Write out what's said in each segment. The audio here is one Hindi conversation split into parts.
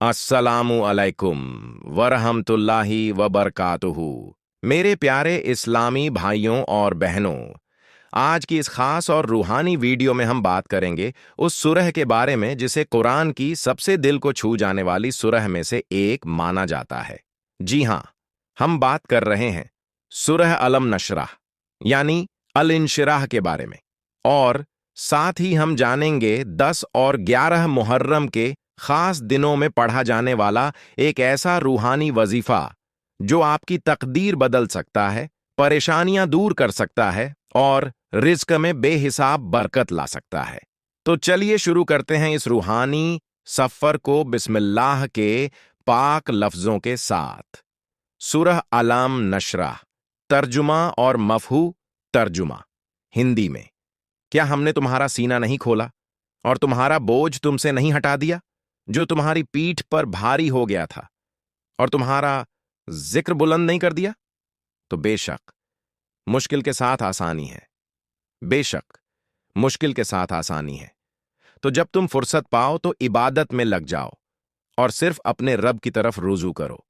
अस्सलामु अलैकुम वरहमतुल्लाहि वबरकातुहू। मेरे प्यारे इस्लामी भाइयों और बहनों, आज की इस खास और रूहानी वीडियो में हम बात करेंगे उस सूरह के बारे में जिसे कुरान की सबसे दिल को छू जाने वाली सूरह में से एक माना जाता है। जी हां, हम बात कर रहे हैं सूरह अलम नशराह यानी अल इंशिराह के बारे में। और साथ ही हम जानेंगे 10 और 11 मुहर्रम के खास दिनों में पढ़ा जाने वाला एक ऐसा रूहानी वजीफा जो आपकी तकदीर बदल सकता है, परेशानियां दूर कर सकता है और रिज्क में बेहिसाब बरकत ला सकता है। तो चलिए शुरू करते हैं इस रूहानी सफर को बिस्मिल्लाह के पाक लफ्जों के साथ। सूरह अलम नशराह, तर्जुमा और मफहू तर्जुमा हिंदी में। क्या हमने तुम्हारा सीना नहीं खोला और तुम्हारा बोझ तुमसे नहीं हटा दिया, जो तुम्हारी पीठ पर भारी हो गया था, और तुम्हारा जिक्र बुलंद नहीं कर दिया? तो बेशक मुश्किल के साथ आसानी है, बेशक मुश्किल के साथ आसानी है। तो जब तुम फुर्सत पाओ तो इबादत में लग जाओ और सिर्फ अपने रब की तरफ रुजू करो।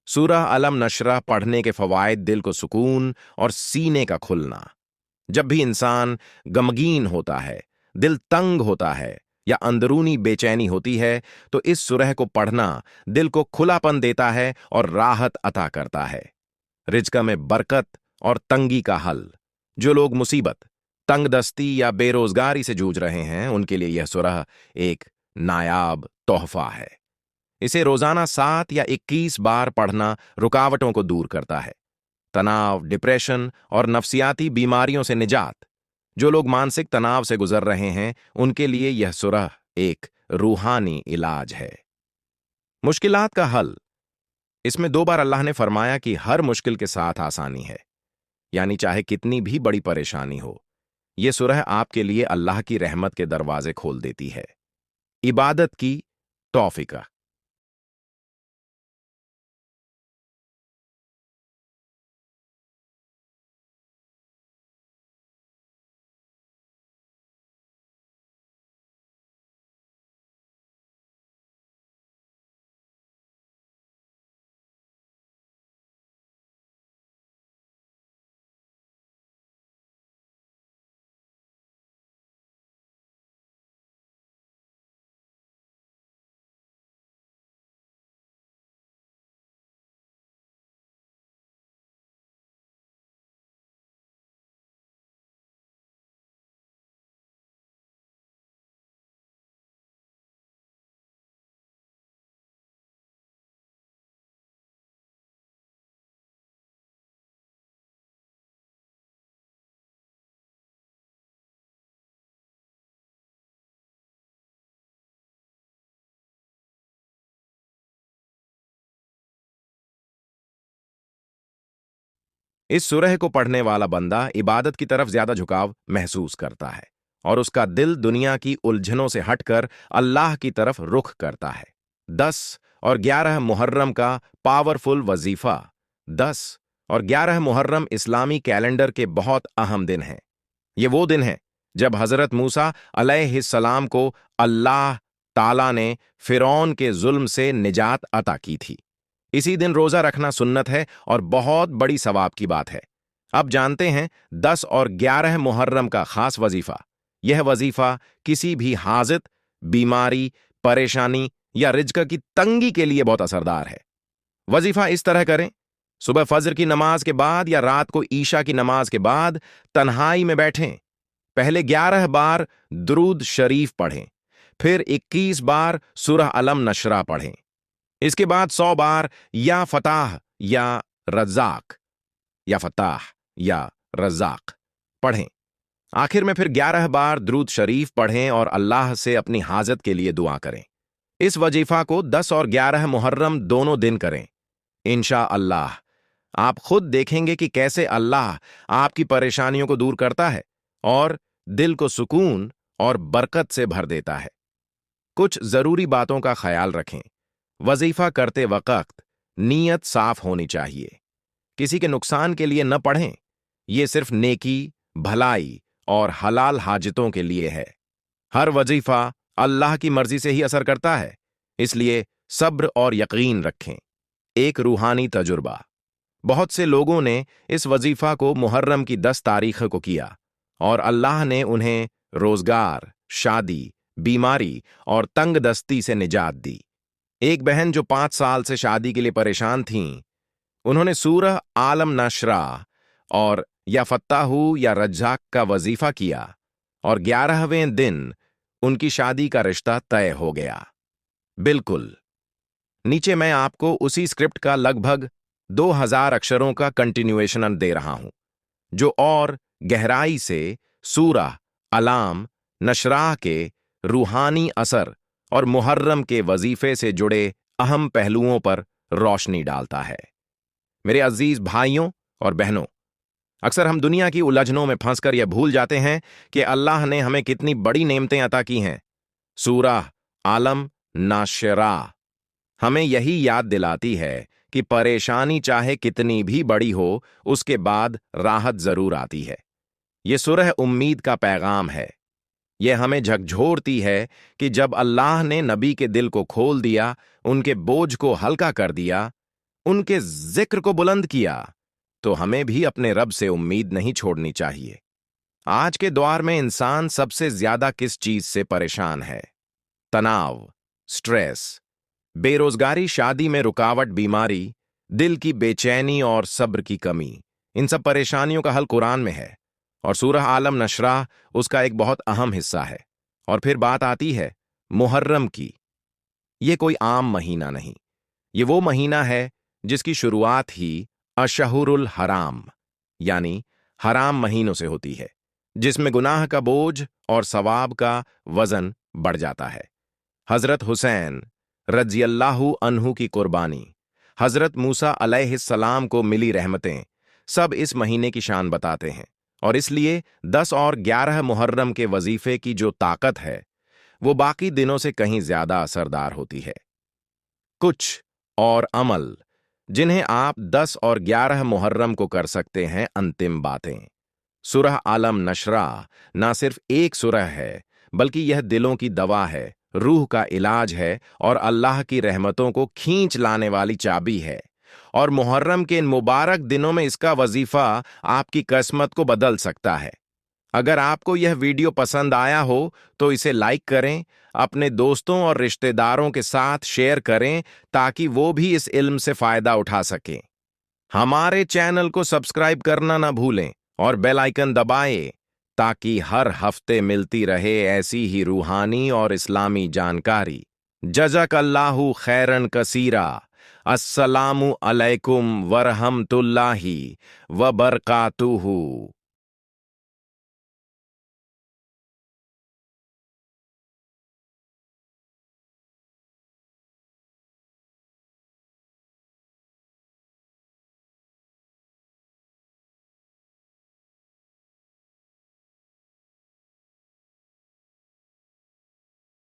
सूरह अलम नशराह पढ़ने के फवायद: दिल को सुकून और सीने का खुलना। जब भी इंसान गमगीन होता है, दिल तंग होता है या अंदरूनी बेचैनी होती है, तो इस सूरह को पढ़ना दिल को खुलापन देता है और राहत अता करता है। रिज्क में बरकत और तंगी का हल। जो लोग मुसीबत, तंगदस्ती या बेरोजगारी से जूझ रहे हैं, उनके लिए यह सूरह एक नायाब तोहफा है। इसे रोजाना 7 या 21 बार पढ़ना रुकावटों को दूर करता है। तनाव, डिप्रेशन और नफ्सियाती बीमारियों से निजात। जो लोग मानसिक तनाव से गुजर रहे हैं, उनके लिए यह सूरह एक रूहानी इलाज है। मुश्किलात का हल। इसमें 2 बार अल्लाह ने फरमाया कि हर मुश्किल के साथ आसानी है, यानी चाहे कितनी भी बड़ी परेशानी हो, यह सूरह आपके लिए अल्लाह की रहमत के दरवाजे खोल देती है। इबादत की तौफीक। इस सूरह को पढ़ने वाला बंदा इबादत की तरफ ज्यादा झुकाव महसूस करता है और उसका दिल दुनिया की उलझनों से हटकर अल्लाह की तरफ रुख करता है। 10 और 11 मुहर्रम का पावरफुल वजीफा। 10 और 11 मुहर्रम इस्लामी कैलेंडर के बहुत अहम दिन हैं। ये वो दिन हैं जब हजरत मूसा अलैहिस्सलाम को अल्लाह ताला ने फिरौन के जुल्म से निजात अता की थी। इसी दिन रोजा रखना सुन्नत है और बहुत बड़ी सवाब की बात है। अब जानते हैं 10 और 11 मुहर्रम का खास वजीफा। यह वजीफा किसी भी हाजित, बीमारी, परेशानी या रिज्क की तंगी के लिए बहुत असरदार है। वजीफा इस तरह करें: सुबह फजर की नमाज के बाद या रात को ईशा की नमाज के बाद तन्हाई में बैठें। पहले 11 बार दुरूद शरीफ पढ़ें, फिर 21 बार सूरह अलम नशरा पढ़ें। इसके बाद 100 बार या फताह या रज़ाक या फताह या रज़ाक पढ़ें। आखिर में फिर 11 बार दुरूद शरीफ पढ़ें और अल्लाह से अपनी हाजत के लिए दुआ करें। इस वजीफा को 10 और 11 मुहर्रम दोनों दिन करें। इंशा अल्लाह आप खुद देखेंगे कि कैसे अल्लाह आपकी परेशानियों को दूर करता है और दिल को सुकून और बरकत से भर देता है। कुछ जरूरी बातों का ख्याल रखें। वजीफा करते वक्त नीयत साफ होनी चाहिए। किसी के नुकसान के लिए न पढ़ें। यह सिर्फ नेकी, भलाई और हलाल हाजतों के लिए है। हर वजीफा अल्लाह की मर्जी से ही असर करता है, इसलिए सब्र और यकीन रखें। एक रूहानी तजुर्बा। बहुत से लोगों ने इस वजीफा को मुहर्रम की 10 तारीख को किया और अल्लाह ने उन्हें रोजगार, शादी, बीमारी और तंगदस्ती से निजात दी। एक बहन जो 5 साल से शादी के लिए परेशान थीं, उन्होंने सूरह आलम नशरा और या फत्ताहू या रज्जाक का वजीफा किया और 11वें दिन उनकी शादी का रिश्ता तय हो गया। बिल्कुल। नीचे मैं आपको उसी स्क्रिप्ट का लगभग 2000 अक्षरों का कंटिन्यूएशन दे रहा हूं, जो और गहराई से सूरह अलाम नशराह के रूहानी असर और मुहर्रम के वजीफे से जुड़े अहम पहलुओं पर रोशनी डालता है। मेरे अजीज भाइयों और बहनों, अक्सर हम दुनिया की उलझनों में फंसकर यह भूल जाते हैं कि अल्लाह ने हमें कितनी बड़ी नेमतें अता की हैं। सूरह आलम नाशरा हमें यही याद दिलाती है कि परेशानी चाहे कितनी भी बड़ी हो, उसके बाद राहत जरूर आती है। ये सूरह उम्मीद का पैगाम है। यह हमें झकझोरती है कि जब अल्लाह ने नबी के दिल को खोल दिया, उनके बोझ को हल्का कर दिया, उनके जिक्र को बुलंद किया, तो हमें भी अपने रब से उम्मीद नहीं छोड़नी चाहिए। आज के दौर में इंसान सबसे ज्यादा किस चीज से परेशान है? तनाव, स्ट्रेस, बेरोजगारी, शादी में रुकावट, बीमारी, दिल की बेचैनी और सब्र की कमी। इन सब परेशानियों का हल कुरान में है और सूरह आलम नशरा उसका एक बहुत अहम हिस्सा है। और फिर बात आती है मुहर्रम की। ये कोई आम महीना नहीं, ये वो महीना है जिसकी शुरुआत ही अशहुरुल हराम यानी हराम महीनों से होती है, जिसमें गुनाह का बोझ और सवाब का वजन बढ़ जाता है। हजरत हुसैन रज़ियल्लाहु अन्हु की कुर्बानी, हजरत मूसा अलैहिस्सलाम को मिली रहमतें, सब इस महीने की शान बताते हैं। और इसलिए 10 और 11 मुहर्रम के वजीफे की जो ताकत है, वो बाकी दिनों से कहीं ज्यादा असरदार होती है। कुछ और अमल जिन्हें आप 10 और 11 मुहर्रम को कर सकते हैं। अंतिम बातें। सूरह आलम नशरा ना सिर्फ एक सूरह है, बल्कि यह दिलों की दवा है, रूह का इलाज है और अल्लाह की रहमतों को खींच लाने वाली चाबी है। और मुहर्रम के इन मुबारक दिनों में इसका वजीफा आपकी किस्मत को बदल सकता है। अगर आपको यह वीडियो पसंद आया हो तो इसे लाइक करें, अपने दोस्तों और रिश्तेदारों के साथ शेयर करें ताकि वो भी इस इल्म से फायदा उठा सकें। हमारे चैनल को सब्सक्राइब करना ना भूलें और बेल आइकन दबाएं ताकि हर हफ्ते मिलती रहे ऐसी ही रूहानी और इस्लामी जानकारी। जज़ाकल्लाहु खैरन कसीरा। अस्सलामु अलैकुम वरहमतुल्लाहि व बरकातुहू।